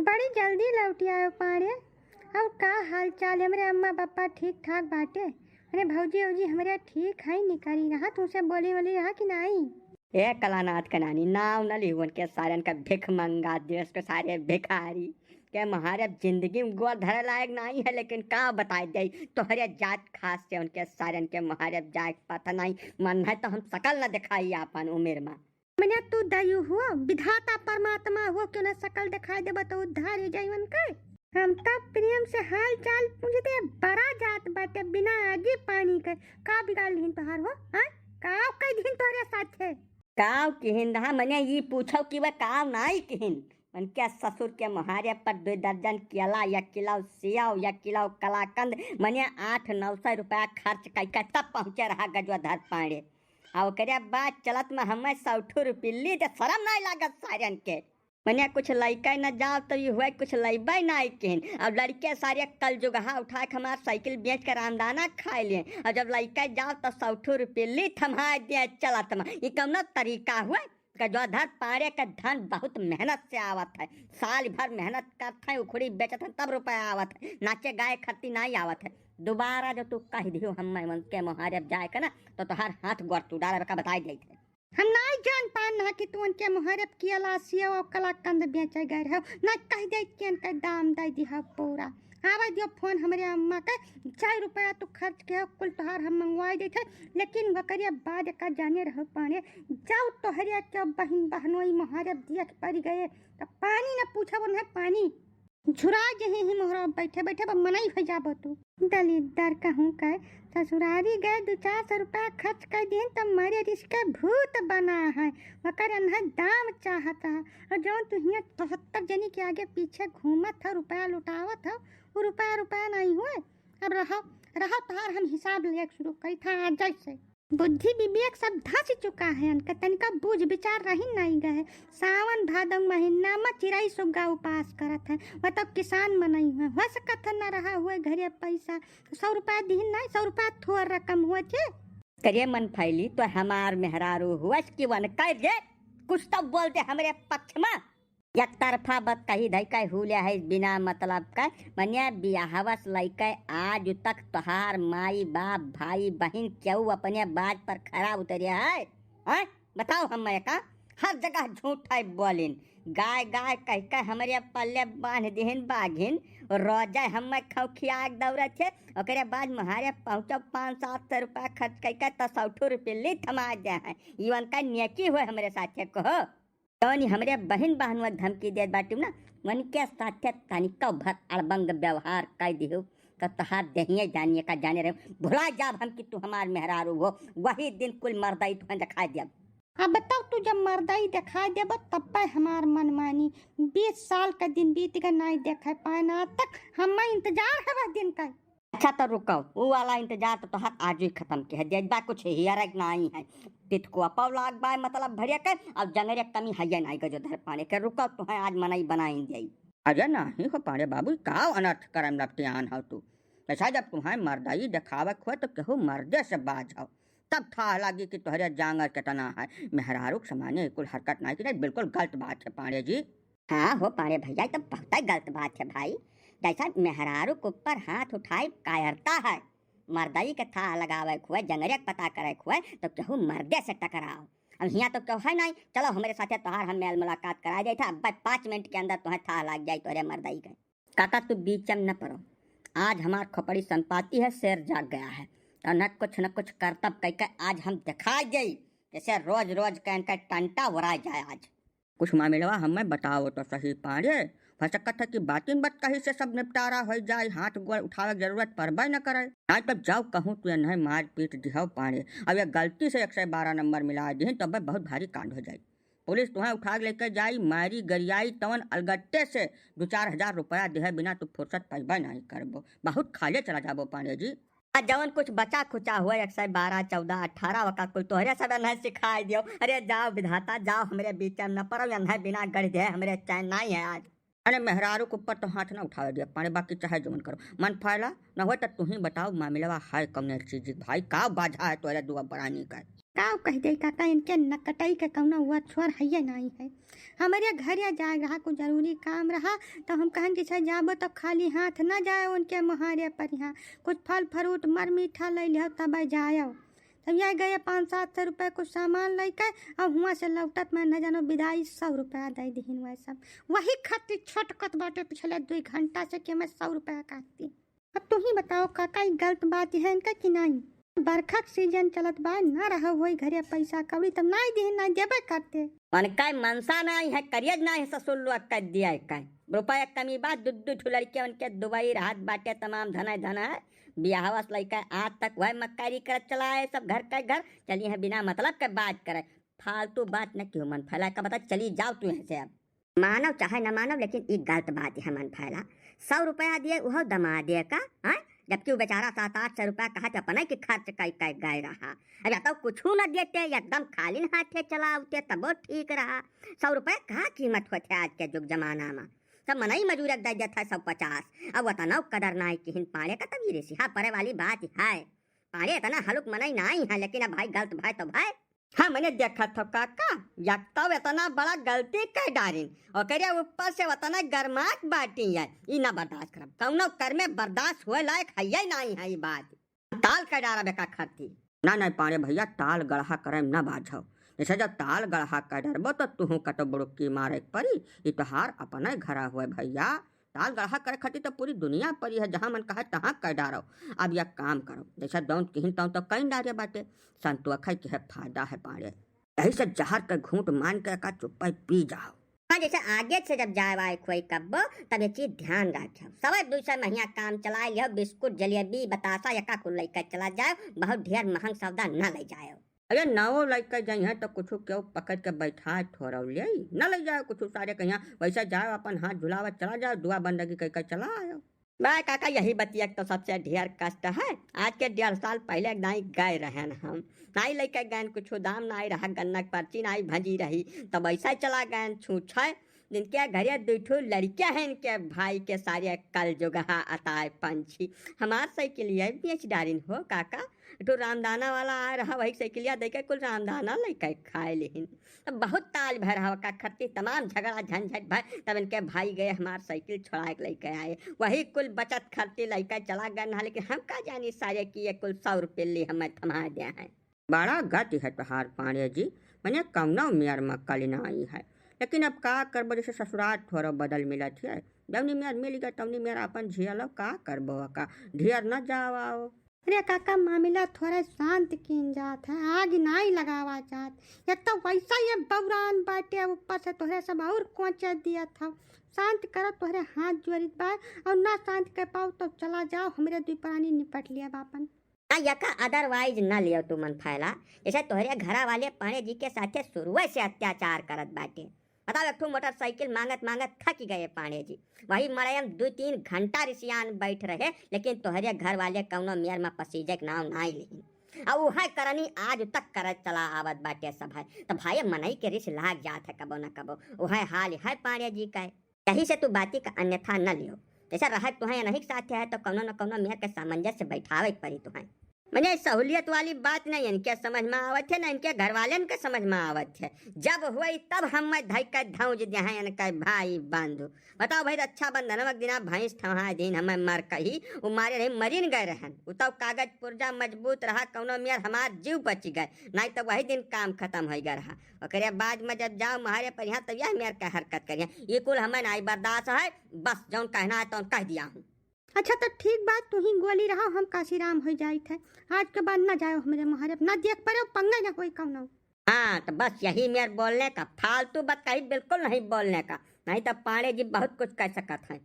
बड़ी जल्दी लौट आयो पाड़े। और का हाल चाल है? हमरे अम्मा पापा ठीक ठाक बाटे? अरे भौजी औजी हमारे ठीक है निकली रहा तुमसे बोली वाली रहा कि नहीं? ए कलानाथ कनानी नाव न लिहुन के सारन का भिख मंगा देश के सारे भिखारी के हमारे जिंदगी में गोद धरे लायक नहीं है, लेकिन का बताए दे तोहरे जात खास से उनके सारन के महारे जात पता नहीं मन है तो हम सकल न दिखाई अपन उम्र में। मैंने तू दयु हुआ विधाता परमात्मा हुआ क्यों न सकल दिखाई देबा तो उद्धार हो जाई उनके। हम तब प्रेम से हाल चाल पूछते बड़ा जात बाटे बिना आगे पानी के का बिगाड़ लिहिन तोहार हो हां का कई दिन तोहरे साथ है काव किहिन रहा मैंने ये पूछो कि वह काव नहीं किहिन मन के ससुर के महारे पर 2 दर्जन केला या किलो सेव या किलो कलाकंद मैंने 800-900 रुपया खर्च करके तब पहुँचे रहा गजवाधर पाड़े। और करे बाद चलत में हमें 100 रुपये ली तो शर्म नहीं लागत सारन के। मैंने कुछ लड़के न जाओ तो ये हुआ कुछ लैबे नहीं किन। अब लड़के सारे कल जुगहा उठा के हमारा साइकिल बेच कर आमदाना खा लिए और जब लड़के जाओ तो 100 रुपये ली थमा दिए चलत में। ये कौन तरीका हुआ? गजवाधर पाड़े का धन बहुत मेहनत से आवत है, साल भर मेहनत करते हैं उखड़ी बेचत है तब रुपया आवत है, नाचे गाय खत्ती नहीं आवत है। दोबारा जो तू कह दियो हम के मुहारब जाए का ना तो तोहार हाथ गोड़ तू डाल का बताई दे। हम नहीं जान पान ना कि तू उनके मुहारब की अलासिया और कलाकंद बेचे गए रहो ना कह दे कि उनका दाम दे दिया पूरा। आवा दियो फोन हमारे अम्मा का 4 रुपया तो खर्च के कुल तोहार हम मंगवाई देते लेकिन वकरिया बाद का जाने रहो पाने जाओ तोहरिया क्या बहन बहनोई मुहारब दिया पड़ गए तो पानी न पूछा वो पानी झुरा जहे ही मोहरा बैठे बैठे मनाई हो जाबो तू दलिदर कहूँ कह ससुरारी गए 200-400 रुपया खर्च कर दिए तब मरे रिश्ते भूत बना है वकर अनहा दाम चाहता है और जो तू हिया 75 जनी के आगे पीछे घूमत था रुपया लुटावत था वो रुपया नहीं हुए। अब रहो तार हम हिसाब ले शुरू करी था आज जैसे बुद्धि विवेक सब धस चुका है उनका तनिका बूझ विचार रही नहीं गए। सावन भादो महीना में चिड़ई सुग्गा उपास करत है मतलब किसान मनई है हो सकत न रहा हुए घरे पैसा 100 रुपया दीन नहीं 100 रुपया थोड़ रकम हुआ छे करे मन फैली तो हमार मेहरारू हुआ कि वन कर जे कुछ तो बोलते हमरे पक्ष में एक तरफा बात कही धई का हुलिया है बिना मतलब का मनिया बियाहवस लइके आज तक तोहार माई बाप भाई बहन क्यों अपने बात पर खड़ा उतरिया है? बताओ हम का हर जगह झूठ है बोलिन गाय कह के हमारे पल्ले बांध दिहन बाघिन रोजा हम खौखिया दौड़े थे ओकरे बाद महारे पहुँचो 500-700 रुपया खर्च करके तो 100 रुपये ली थमा दे है इवन का नेकी हुए हमारे साथे कहो तोनी हमरे बहन बहनवा धमकी दे बाटू ना मन के साथे तनिका भर अड़बंग व्यवहार कर दियो तो तहार दहिए जानिए का जाने रहे भुला जाब हम कि तू हमार मेहरारू हो वही दिन कुल मर्दाई तुहन दिखा दिया। अब बताओ तू जब मर्दाई दिखाई देब तब पे हमार मन मानी 20 साल का दिन बीत गए नहीं देख पाना तक हम इंतजार है वह दिन का। अच्छा तो रुको वो वाला इंतजार तो तोहर आज ही खत्म के है जज्बा कुछ हियर नहीं है तित को अपव लाग बाय मतलब भरिया कर अब जंगरे कमी है नहीं गजोधर पाने के रुको तो है आज मनाई बनाई जाई। अरे नहीं हो पारे बाबू का अनर्थ करम लपटियान हो तू ऐसा जब तुम्हारे मर्दाई दिखावक हो तो कहूँ मर्दे से बाज हो तब था लगी कि तुहरे जांगर कितना है मेहरारूक समाने कुल हरकत नहीं की बिल्कुल गलत बात है पाड़े जी। हाँ हो पारे भैया तो बहुत गलत बात है भाई जैसा मेहरारू के ऊपर हाथ उठाए कायरता है मर्दाई के था लगावे हुए जंगरे पता करे हुए तो कहूँ मर्दे से टकराओ। अब यहाँ तो क्यों है नहीं चलो हमारे साथ तोहार हम मेल मुलाकात करा जाए था 5 मिनट के अंदर तुम्हें था लग जाए तोहरे मर्दाई के काका तू बीच में न पड़ो आज हमार खोपड़ी संपाति है शेर जाग गया है तो न कुछ करतब कह आज हम दिखा जाई जैसे रोज कह टंटा वरा जाए आज कुछ मामला हमें बताओ तो सही पाड़े फसकत है कि बातिन बत कहीं से सब निपटारा हो जाए हाथ गोड़ उठावे जरूरत पड़बे न करे आज तब जाओ कहूँ तू नहीं मार पीट दिहाओ पाड़े अब ये गलती से 112 नंबर मिला दी तब बहुत भारी कांड हो जाए पुलिस तुम्हें उठा लेकर जाई मारी गरियाई तवन अलगट्टे से 2-4 हजार रुपया दे बिना तू फुर्सत पैबा नहीं करबो बहुत खाले चला जाबो पांडे जी। जवन कुछ बचा खुचा हुआ 112 14 18 वका कुल तोहरे सब नहीं सिखाई दियो। अरे जाओ विधाता जाओ हमरे बीच में न पड़ो नहीं बिना गढ़ दे हमरे चैन नहीं है आज। अरे मेहरारू के ऊपर तो हाथ ना उठा दिया पानी बाकी चाहे जो मन करो मन फैला न हो तो तू ही बताओ मामला है कौन चीज भाई का बाझा है तोरे दुआ बरानी का। काव कह दे काका इनके नकटई के कौनो हुआ छोर है नहीं है। हमारे घर या जाए रहा कुछ जरूरी काम रहा तो हम कहें कि अच्छा जाबो तो खाली हाथ ना जाए उनके मुहारे पर यहाँ कुछ फल फ्रूट मर मीठा ले लियो तब जाओ। तब यह गए 500-700 रुपये कुछ सामान लेकर और हुआ से लौटत मैं न जानो विदाई 100 रुपया दे दीन वह सब वही खाती छोटकत बाटे पिछले 2 घंटा से कि मैं 100 रुपया काटती। अब तू ही बताओ काका ये गलत बात है इनका कि नहीं। बरखा के सीजन चलत बा ना रहा वही घरे पैसा कौड़ी तब नहीं दीन नहीं देबे करते मन काय मनसा नहीं है करियज नहीं है ससुर कर दिया है काय रुपया कमी बात दुद्दू लड़के उनके दुबई राहत बाटे तमाम धना है बियाहवस लड़का आज तक वह मक्कारी कर चला है सब घर का घर चलिए है बिना मतलब के बात करे फालतू बात न क्यों मन फैला का बता चली जाओ तू यहाँ से। अब मानव चाहे न मानव लेकिन एक गलत बात है मन फैला 100 रुपया दिए वह दमा दिए का है जबकि वो बेचारा 700-800 रुपया कहा था अपना के खर्च का गाय रहा अरे तो कुछ न देते एकदम खाली हाथे चलाते तब ठीक रहा 100 रुपया कहाँ कीमत होते आज के जुग जमाना में सब मनई मजूरक दे देता 150 अब वतनौ कदर नाई कि पाड़े का तभी रेसिहा परे वाली बात है पाड़े इतना हलुक मनई नहीं है लेकिन अब भाई गलत भाई तो भाई हाँ मैंने देखा था काका यकता इतना बड़ा गलती कर डारिन और करे ऊपर से इतना गरमात बाटी है ई ना बर्दाश्त करब कौनो कर में बर्दाश्त हुए लायक है ही नहीं है ये बात ताल कर डारा बेका खरती ना नहीं पाड़े भैया ताल गढ़ा करे ना बाझो जैसे जब ताल गढ़ा कर डरबो तो तुहू कटो बुड़की मारे परी ई तोहार अपना घरा हुए भैया ताल गढ़ा करे खटी तो पूरी दुनिया परी है जहाँ मन कहा तहाँ कर डारो। अब यह काम करो जैसा दौन कहीं तो कहीं डारे बाटे संतुआ खाई के है फायदा है पाड़े यही से जहर के घूंट मान के का चुप्पा पी जाओ। हाँ जैसे आगे से जब जाए वाए कोई कब तब ये चीज ध्यान रखो सवा 200 महीना काम चला लियो बिस्कुट जलेबी बतासा यका कुल लेकर चला जाए बहुत ढेर महंग सौदा न ले जाए। अरे नाव लेकर जाई है तो कुछ क्यों पकड़ के बैठा थोड़ा ले न ले जाओ कुछ सारे कहीं वैसा जाओ अपन हाथ झुलावा चला जाओ दुआ बंदगी कह चला आयो। भाई काका यही बतिया तो सबसे ढेर कष्ट है आज के 1.5 साल पहले नहीं गए रहे हम नहीं लेकर गए कुछ दाम नहीं रहा गन्ना पर्ची नहीं भजी रही तब ऐसा चला गए छूछे जिनके घरे 2 लड़कियां हैं इनके भाई के सारे कल जुगहा अताए पंछी हमार साइकिलिया बेच डारिन हो काका तो रामदाना वाला आ रहा वही साइकिलिया देके कुल रामदाना लेकर खाए लेकिन तब बहुत ताल भर हवा का खत्ती तमाम झगड़ा झंझट भर तब इनके भाई गए हमार साइकिल छोड़ा के लेकर आए वही कुल बचत खर्ची लेकर चला गया ना लेकिन हम का जानी सारे की कुल 100 रुपये ले हमें थमा दिया है। बड़ा गति है तोहार पांडे जी मैंने कौनो मेयर मक्कली आई है लेकिन अब का करबो जैसे ससुराल थोड़ा बदल मिलत है जवनी मेयर मिल गया तवनी मेयर अपन झियल का करबो का ढेर न जाओ। अरे काका मामला थोड़ा शांत किन जात है आग नहीं लगावा जात एक तो वैसा ये बौरान बाटे ऊपर से तोहरे सब और कोचा दिया था शांत करो तोहरे हाथ जोड़ित बा और ना शांत कर पाओ तो चला जाओ हमरे 2 प्राणी निपट लिया बापन यका अदरवाइज न लियो तू मन फैला जैसे तोहरे घरा वाले पाणे जी के साथे शुरुए से अत्याचार करत बाटे बताओ एक मोटरसाइकिल मांगत मांगत थक गए पाणे जी वही मरयम 2-3 घंटा रिसियान बैठ रहे लेकिन तोहरे घर वाले कौनो मेयर में पसीजे के नाम नहीं लेकिन और वह करनी आज तक करत चला आवत बाटे सब है तो भाई मनई के रिस लाग जात है कबो न कबो वह हाल है पाणे जी का यही से तू बाती का अन्यथा न लियो जैसा रह तुहे नहीं साथ है तो कौनो न कौनो मेयर के सामंजस्य बैठावे पड़ी तुहे मैंने सहूलियत वाली बात नहीं इनके समझ में आवत है ना इनके घर वाले के समझ में आवत है जब हुई तब हम धैक धौज दिया इनका भाई बांधो बताओ भाई अच्छा बंधनवक दिना भैंस ठहा दिन हमें मर कही वो मारे रहे मरीन गए रहन तब कागज पुर्जा मजबूत रहा कौनो मेयर हमार जीव बच गए नहीं तो वही दिन काम खत्म हो गया रहा और बाद में जब जाओ मारे पर यहाँ तब यह मेयर का हरकत करिए ये कुल हमें नहीं बर्दाश्त है बस जौन कहना है तो कह दिया हूँ। अच्छा तो ठीक बात तू ही गोली रहा हम काशीराम हो जाए थे आज के बाद न जाओ हमारे मुहारे न देख पड़े पंगा न कोई कौनो। हाँ तो बस यही मेरे बोलने का फालतू बात कही बिल्कुल नहीं बोलने का नहीं तो पाणे जी बहुत कुछ कह सकत है।